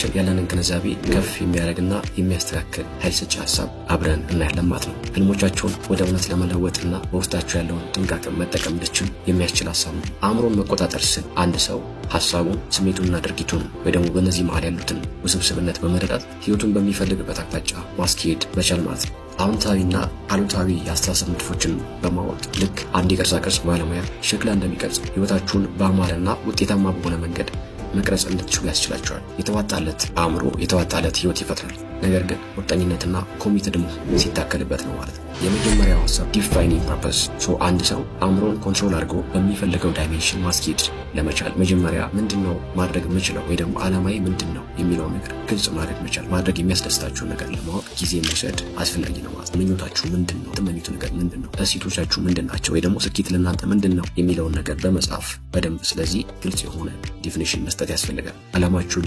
ህይወታችን ያለንን ግንዛቤ ከፍ የሚያደርግና የሚያስተካክል ኃይል ሰጪ ሀሳብ አብረን እናያለን ማለት ነው። ህልሞቻቸውን ወደ እውነት ለመለወጥና በውስጣቸው ያለውን ጥልቅ አቅም መጠቀም እንዲችሉ የሚያስችል ሀሳብ ነው። አእምሮን መቆጣጠር ስል አንድ ሰው ሀሳቡን፣ ስሜቱንና ድርጊቱን ወይ ደግሞ በእነዚህ መሀል ያሉትን ውስብስብነት በመረዳት ህይወቱን በሚፈልግበት አቅጣጫ ማስኬድ መቻል ማለት ነው። አዎንታዊና አሉታዊ የአስተሳሰብ ንድፎችን በማወቅ ልክ አንድ የቅርጻ ቅርጽ ባለሙያ ሸክላ እንደሚቀርጽ ህይወታችሁን በአማረና ውጤታማ በሆነ መንገድ መቅረጽ እንድትችሉ ያስችላቸዋል። የተዋጣለት አእምሮ የተዋጣለት ህይወት ይፈጥራል። ነገር ግን ቁርጠኝነትና ኮሚትድ መሆን ሲታከልበት ነው ማለት ነው። የመጀመሪያው ሀሳብ ዲፋይኒንግ ፐርፐስ። አንድ ሰው አእምሮን ኮንትሮል አድርጎ በሚፈልገው ዳይሜንሽን ማስኬድ ለመቻል መጀመሪያ ምንድነው ማድረግ የምችለው ወይ ደግሞ አላማዬ ምንድነው የሚለው ነገር ግልጽ ማድረግ መቻል። ማድረግ የሚያስደስታችሁን ነገር ለማወቅ ጊዜ መውሰድ አስፈላጊ ነው ማለት ነው። ምኞታችሁ ምንድነው? የምትመኙት ነገር ምንድነው? እሴቶቻችሁ ምንድናቸው? ወይ ደግሞ ስኬት ለእናንተ ምንድነው የሚለውን ነገር በመጻፍ በደንብ ስለዚህ ግልጽ የሆነ ዲፊኒሽን መስጠት ያስፈልጋል። አላማችሁን